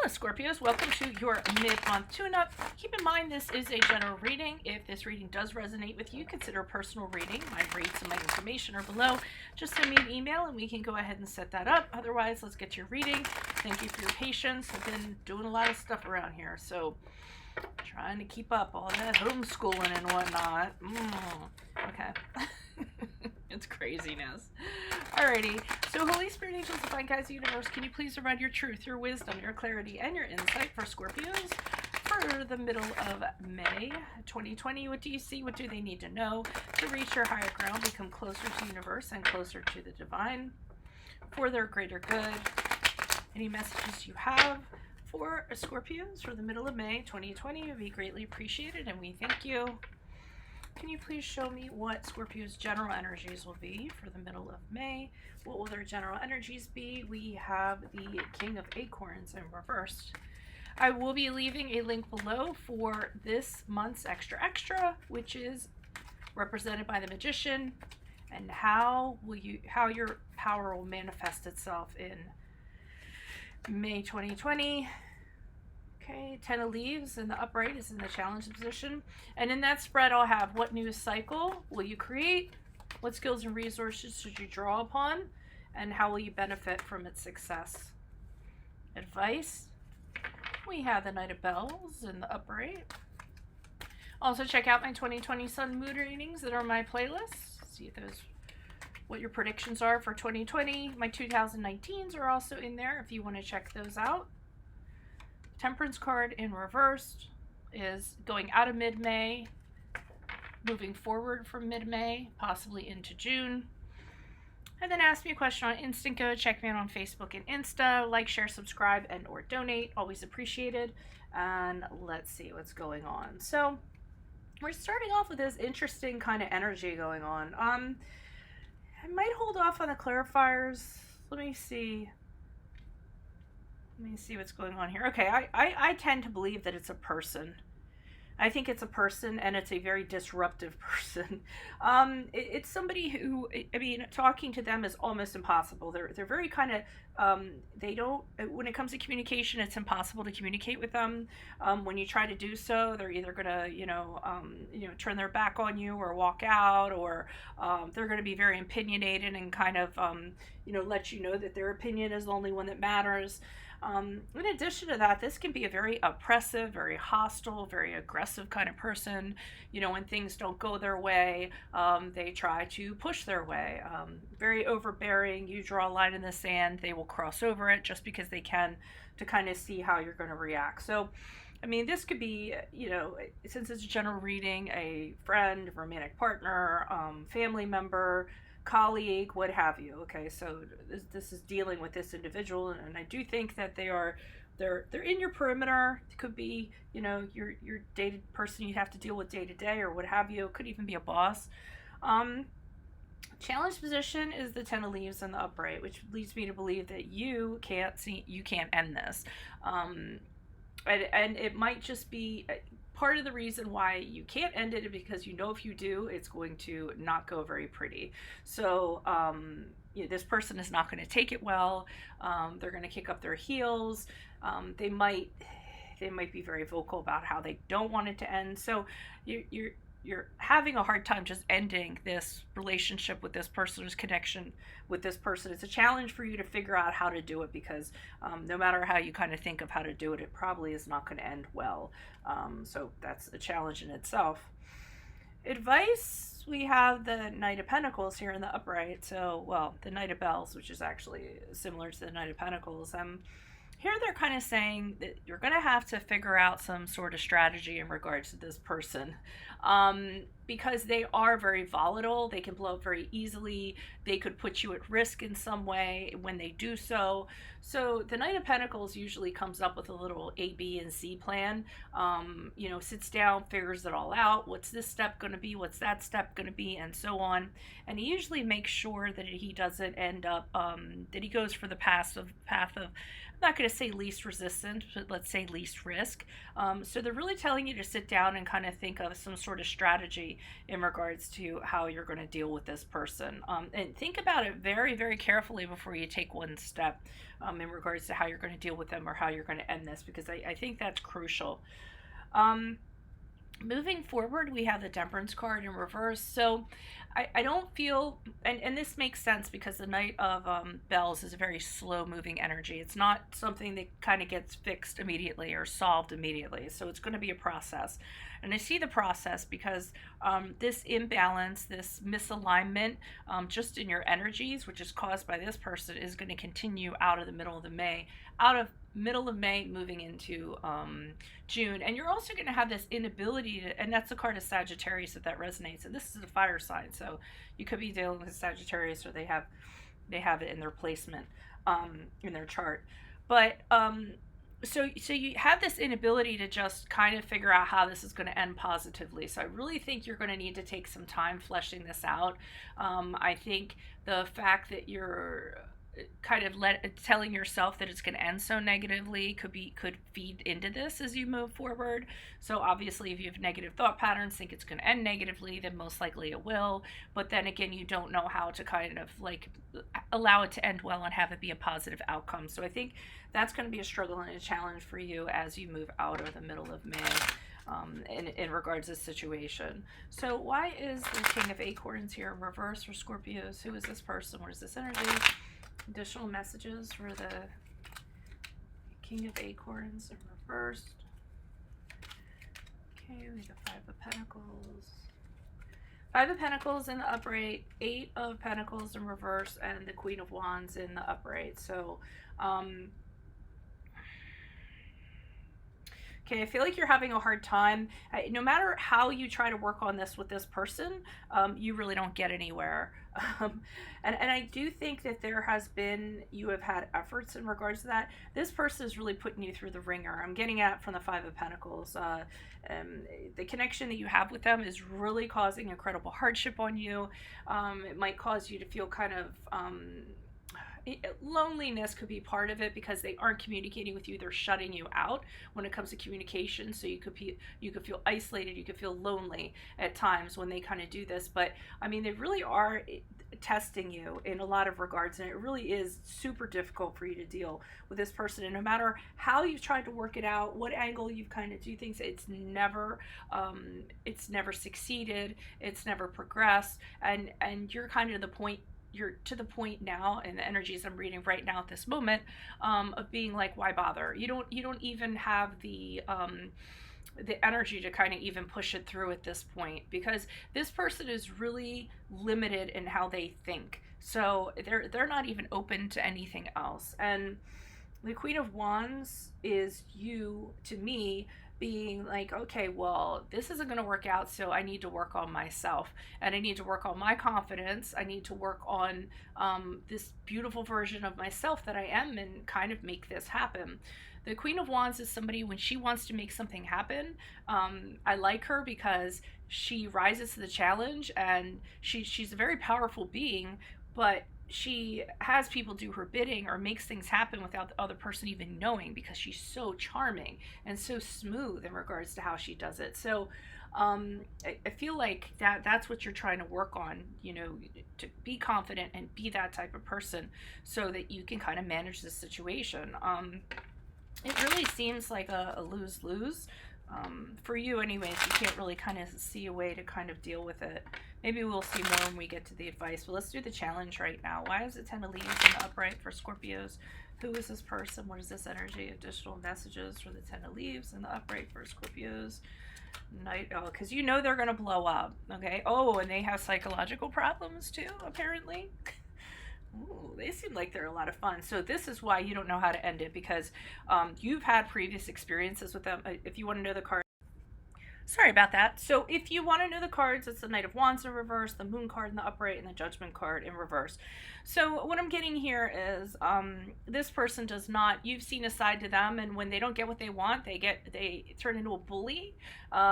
Hello Scorpios, welcome to your mid-month tune-up. Keep in mind this is a general reading. If this reading does resonate with you, consider a personal reading. My rates and my information are below. Just send me an email and we can go ahead and set that up. Otherwise, let's get to your reading. Thank you for your patience. I've been doing a lot of stuff around here, so trying to keep up all that homeschooling and whatnot. Okay. It's craziness. Alrighty, so Holy Spirit, Angels, Divine Guides, Universe, can you please provide your truth, your wisdom, your clarity, and your insight for Scorpios for the middle of May 2020? What do you see? What do they need to know to reach your higher ground, become closer to the universe and closer to the divine for their greater good? Any messages you have for Scorpios for the middle of May 2020 would be greatly appreciated, and we thank you. Can you please show me what Scorpio's general energies will be for the middle of May? What will their general energies be? We have the King of Acorns in reversed. I will be leaving a link below for this month's extra, which is represented by the Magician, and how your power will manifest itself in May 2020. Okay, 10 of Leaves in the upright is in the challenge position. And in that spread, I'll have what new cycle will you create? What skills and resources should you draw upon? And how will you benefit from its success? Advice. We have the Knight of Bells in the upright. Also check out my 2020 Sun Mood readings that are on my playlist. See what your predictions are for 2020. My 2019s are also in there if you want to check those out. Temperance card in reversed is going out of mid-May, moving forward from mid-May, possibly into June. And then ask me a question on Instant Go. Check me out on Facebook and Insta. Like, share, subscribe, and or donate. Always appreciated. And let's see what's going on. So we're starting off with this interesting kind of energy going on. I might hold off on the clarifiers. Let me see what's going on here. Okay, I tend to believe that it's a person. I think it's a person, and it's a very disruptive person. It's somebody who, I mean, talking to them is almost impossible. They're very kind of, they don't, when it comes to communication, it's impossible to communicate with them. When you try to do so, they're either gonna, turn their back on you or walk out, or they're gonna be very opinionated and kind of, let you know that their opinion is the only one that matters. In addition to that, this can be a very oppressive, very hostile, very aggressive kind of person. When things don't go their way, they try to push their way. Very overbearing. You draw a line in the sand, they will cross over it just because they can, to kind of see how you're going to react. So, I mean, this could be, since it's a general reading, a friend, romantic partner, family member, colleague, what have you. Okay, so this is dealing with this individual, and I do think that they're in your perimeter. It could be, your dated person you have to deal with day to day, or what have you. It could even be a boss. Challenge position is the 10 of Leaves in the upright, which leads me to believe that you can't end this. And it might just be part of the reason why you can't end it is because if you do, it's going to not go very pretty. So this person is not going to take it well. They're going to kick up their heels. They might be very vocal about how they don't want it to end. So you're having a hard time just ending this relationship with this person's connection with this person. It's a challenge for you to figure out how to do it, because no matter how you kind of think of how to do it, it probably is not going to end well. So that's a challenge in itself. Advice, we have the Knight of Pentacles here in the upright. So, the Knight of Bells, which is actually similar to the Knight of Pentacles. Here they're kind of saying that you're going to have to figure out some sort of strategy in regards to this person, because they are very volatile. They can blow up very easily. They could put you at risk in some way when they do so. So the Knight of Pentacles usually comes up with a little A, B, and C plan, sits down, figures it all out. What's this step going to be? What's that step going to be? And so on. And he usually makes sure that he doesn't end up, that he goes for the path of, I'm not going to say least resistance, but let's say least risk. So they're really telling you to sit down and kind of think of some sort of strategy energy in regards to how you're going to deal with this person. And think about it very, very carefully before you take one step in regards to how you're going to deal with them or how you're going to end this, because I think that's crucial. Moving forward, we have the Temperance card in reverse. So I don't feel, and this makes sense because the Knight of Bells is a very slow moving energy. It's not something that kind of gets fixed immediately or solved immediately. So it's going to be a process. And I see the process because this imbalance, this misalignment just in your energies, which is caused by this person, is going to continue out of the middle of May, moving into June. And you're also going to have this inability to, and that's the card of Sagittarius that resonates, and this is a fire sign, so you could be dealing with Sagittarius, or they have it in their placement in their chart. But so you have this inability to just kind of figure out how this is going to end positively. So I really think you're going to need to take some time fleshing this out. I think the fact that you're kind of telling yourself that it's going to end so negatively could feed into this as you move forward. So obviously, if you have negative thought patterns, think it's going to end negatively, then most likely it will. But then again, you don't know how to kind of like allow it to end well and have it be a positive outcome. So I think that's going to be a struggle and a challenge for you as you move out of the middle of May. In regards to this situation. So why is the King of Acorns here in reverse for Scorpios? Who is this person? What is this energy? Additional messages for the King of Acorns in reverse. Okay, we have 5 of Pentacles. 5 of Pentacles in the upright, 8 of Pentacles in reverse, and the Queen of Wands in the upright. So, okay, I feel like you're having a hard time. No matter how you try to work on this with this person, you really don't get anywhere. And I do think that you have had efforts in regards to that. This person is really putting you through the ringer. I'm getting at from the 5 of Pentacles. The connection that you have with them is really causing incredible hardship on you. It might cause you to feel kind of loneliness could be part of it because they aren't communicating with you. They're shutting you out when it comes to communication. So you could feel isolated. You could feel lonely at times when they kind of do this. But I mean, they really are testing you in a lot of regards, and it really is super difficult for you to deal with this person. And no matter how you've tried to work it out, what angle you've kind of do things, it's never succeeded. It's never progressed. And you're kind of you're to the point now, and the energies I'm reading right now at this moment, of being like, why bother? You don't even have the energy to kind of even push it through at this point, because this person is really limited in how they think. So they're not even open to anything else. And the Queen of Wands is you, to me, being like, okay, well, this isn't going to work out, so I need to work on myself, and I need to work on my confidence. I need to work on this beautiful version of myself that I am, and kind of make this happen. The Queen of Wands is somebody, when she wants to make something happen, I like her because she rises to the challenge, and she's a very powerful being, but she has people do her bidding or makes things happen without the other person even knowing, because she's so charming and so smooth in regards to how she does it. So I feel like that's what you're trying to work on, to be confident and be that type of person so that you can kind of manage this situation. It really seems like a lose-lose. For you anyways. You can't really kind of see a way to kind of deal with it. Maybe we'll see more when we get to the advice, but let's do the challenge right now. Why is it 10 of Leaves in the upright for Scorpios? Who is this person? What is this energy? Additional messages for the 10 of Leaves in the upright for Scorpios. Because they're going to blow up. Okay. Oh, and they have psychological problems too, apparently. Ooh, they seem like they're a lot of fun. So this is why you don't know how to end it, because you've had previous experiences with them. If you want to know the card, sorry about that. So if you want to know the cards, it's the Knight of Wands in reverse, the Moon card in the upright, and the Judgment card in reverse. So what I'm getting here is this person does not, you've seen a side to them, and when they don't get what they want, they turn into a bully.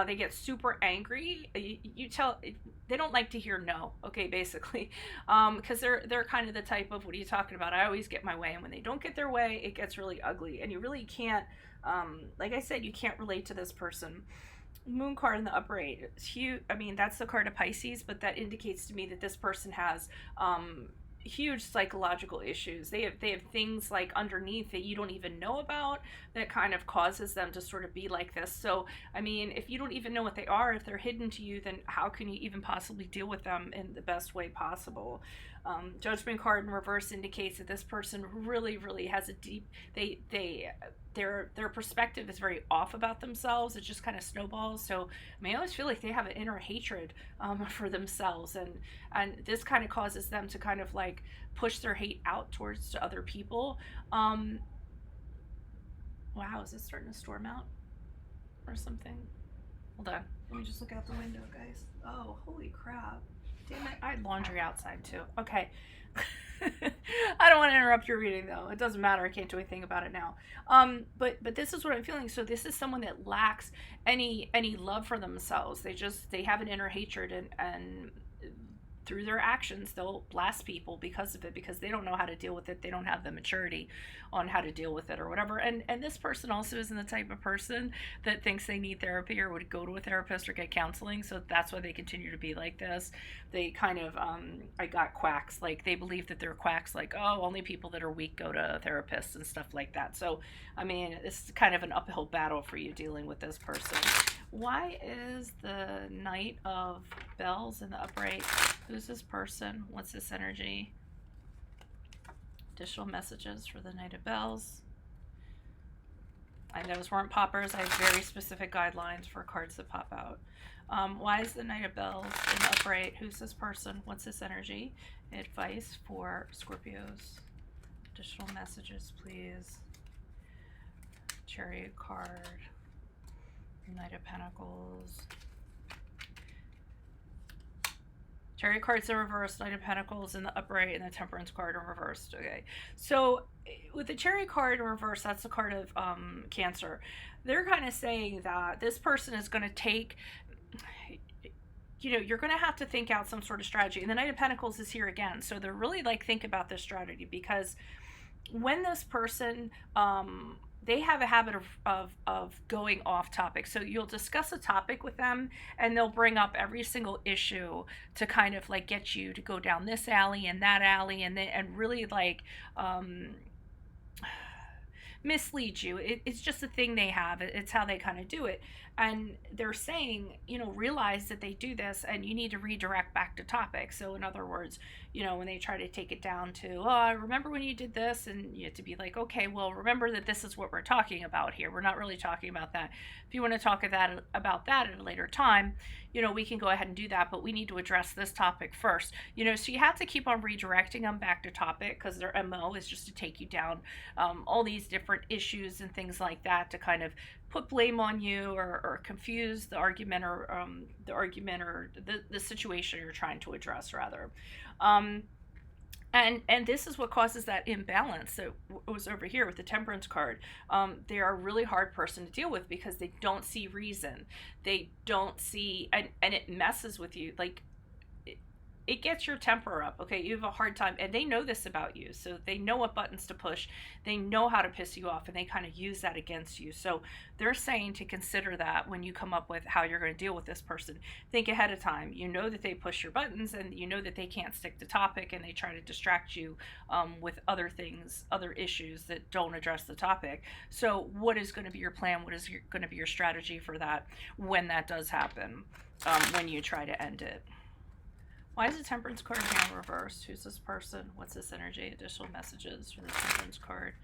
They get super angry. They don't like to hear no, okay, basically, because they're kind of the type of, what are you talking about? I always get my way, and when they don't get their way, it gets really ugly, and you really can't, like I said, you can't relate to this person. Moon card in the upright. It's huge. I mean, that's the card of Pisces, but that indicates to me that this person has huge psychological issues. They have things like underneath that you don't even know about that kind of causes them to sort of be like this. So, I mean, if you don't even know what they are, if they're hidden to you, then how can you even possibly deal with them in the best way possible? Judgment card in reverse indicates that this person really, really has a deep. Their perspective is very off about themselves. It just kind of snowballs. So I mean, I always feel like they have an inner hatred for themselves, and this kind of causes them to kind of like push their hate out towards other people. Wow, is it starting to storm out or something? Hold on, let me just look out the window, guys. Oh, holy crap. Damn it, I had laundry outside too. Okay. I don't want to interrupt your reading though. It doesn't matter. I can't do anything about it now. But this is what I'm feeling. So this is someone that lacks any love for themselves. They have an inner hatred, and through their actions they'll blast people because of it, because they don't know how to deal with it. They don't have the maturity on how to deal with it or whatever. And this person also isn't the type of person that thinks they need therapy or would go to a therapist or get counseling. So that's why they continue to be like this. They kind of I got quacks, like they believe that they're quacks, like, oh, only people that are weak go to therapists and stuff like that. So I mean, it's kind of an uphill battle for you dealing with this person. Why is the Knight of Bells in the upright? Who's this person? What's this energy? Additional messages for the Knight of Bells. I know those weren't poppers. I have very specific guidelines for cards that pop out. Why is the Knight of Bells in the upright? Who's this person? What's this energy? Advice for Scorpios. Additional messages, please. Chariot card. Knight of Pentacles. Chariot cards in reverse, Knight of Pentacles in the upright, and the Temperance card in reverse. Okay, so with the Chariot card in reverse, that's the card of Cancer. They're kind of saying that this person is going to take, you're going to have to think out some sort of strategy. And the Knight of Pentacles is here again, so they're really like, think about this strategy, because when this person they have a habit of going off topic. So you'll discuss a topic with them and they'll bring up every single issue to kind of like get you to go down this alley and that alley, and really like mislead you. It's just a thing they have. It's how they kind of do it. And they're saying, realize that they do this and you need to redirect back to topic. So in other words, when they try to take it down to, oh, I remember when you did this, and you have to be like, okay, well, remember that this is what we're talking about here. We're not really talking about that. If you want to talk about that at a later time, we can go ahead and do that, but we need to address this topic first. So you have to keep on redirecting them back to topic, because their MO is just to take you down all these different issues and things like that, to kind of put blame on you or confuse the argument, or the situation you're trying to address, rather. And this is what causes that imbalance that was over here with the Temperance card. They are a really hard person to deal with, because they don't see reason. They don't see, and it messes with you. Like, it gets your temper up, okay? You have a hard time, and they know this about you, so they know what buttons to push. They know how to piss you off, and they kind of use that against you. So they're saying to consider that when you come up with how you're going to deal with this person. Think ahead of time. You know that they push your buttons, and you know that they can't stick to topic, and they try to distract you with other things, other issues that don't address the topic. So what is going to be your plan? What is going to be your strategy for that when that does happen, when you try to end it? Why is the Temperance card now reversed? Who's this person? What's this energy? Additional messages for the Temperance card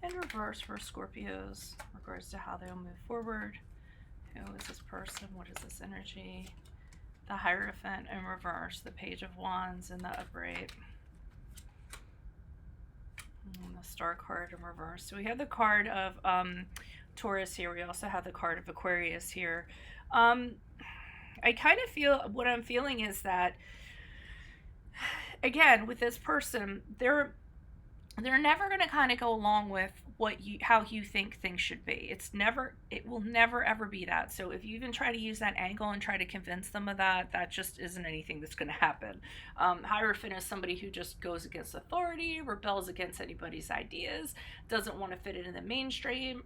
in reverse for Scorpios in regards to how they'll move forward. Who is this person? What is this energy? The Hierophant in reverse, the Page of Wands in the upright, and the Star card in reverse. So we have the card of Taurus here. We also have the card of Aquarius here. I kind of feel, what I'm feeling is that, again, with this person, they're never going to kind of go along with how you think things should be. It will never ever be that. So if you even try to use that angle and try to convince them of that just isn't anything that's going to happen. Hierophant is somebody who just goes against authority, rebels against anybody's ideas, doesn't want to fit it in the mainstream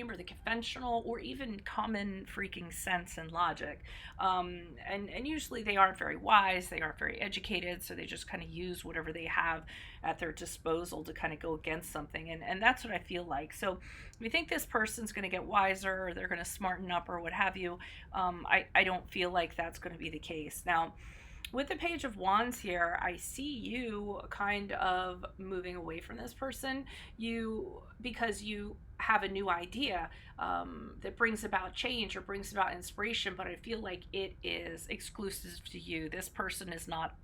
or the conventional or even common freaking sense and logic. And usually they aren't very wise, they aren't very educated, so they just kind of use whatever they have at their disposal to kind of go against something. And that's what I feel like. So if you think this person's going to get wiser or they're going to smarten up or what have you, I don't feel like that's going to be the case. Now, with the Page of Wands here, I see you kind of moving away from this person, because you have a new idea that brings about change or brings about inspiration, but I feel like it is exclusive to you. This person is not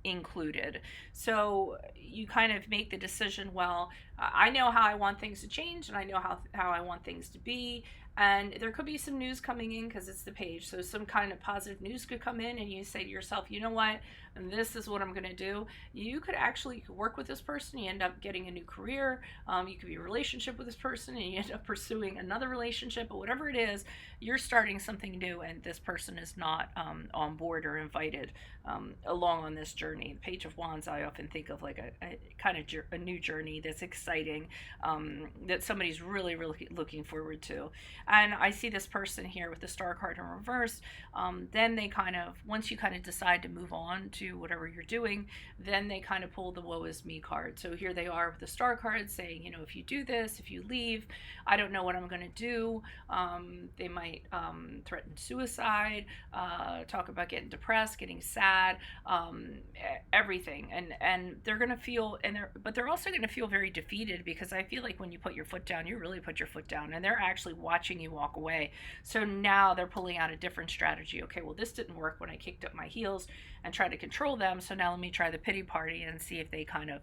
included. So you kind of make the decision, well, I know how I want things to change, and I know how I want things to be. And there could be some news coming in because it's the page. So some kind of positive news could come in and you say to yourself, you know what, and this is what I'm going to do. You could actually work with this person. You end up getting a new career. You could be in a relationship with this person and you end up pursuing another relationship. But whatever it is, you're starting something new and this person is not on board or invited along on this journey. The Page of Wands, I often think of like a kind of a new journey that's exciting, that somebody's really, really looking forward to. And I see this person here with the Star card in reverse. Then they kind of, once you kind of decide to move on to whatever you're doing, then they kind of pull the woe is me card. So here they are with the Star card saying, you know, if you do this, if you leave, I don't know what I'm going to do. They might threaten suicide, talk about getting depressed, getting sad, everything. And they're going to feel, but they're also going to feel very defeated, because I feel like when you put your foot down, you really put your foot down, and they're actually watching you walk away. So now they're pulling out a different strategy. Okay, well, this didn't work when I kicked up my heels and tried to control them, so now let me try the pity party and see if they kind of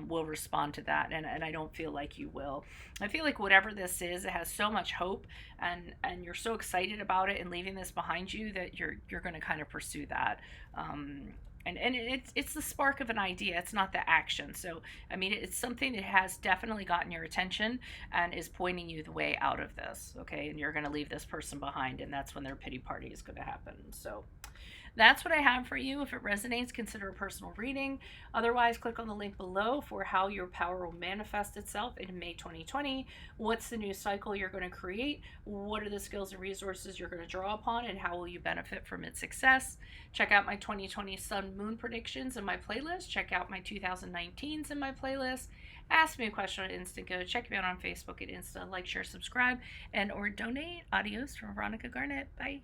will respond to that. And I don't feel like you will. I feel like whatever this is, it has so much hope, and you're so excited about it and leaving this behind you that you're going to kind of pursue that. And it's the spark of an idea. It's not the action. So, I mean, it's something that has definitely gotten your attention and is pointing you the way out of this, okay? And you're going to leave this person behind, and that's when their pity party is going to happen. So that's what I have for you. If it resonates, consider a personal reading. Otherwise, click on the link below for how your power will manifest itself in May 2020. What's the new cycle you're going to create? What are the skills and resources you're going to draw upon, and how will you benefit from its success? Check out my 2020 Sun Moon predictions in my playlist. Check out my 2019s in my playlist. Ask me a question on Instant Go. Check me out on Facebook at Insta. Like, share, subscribe, and or donate. Adios from Veronica Garnett. Bye.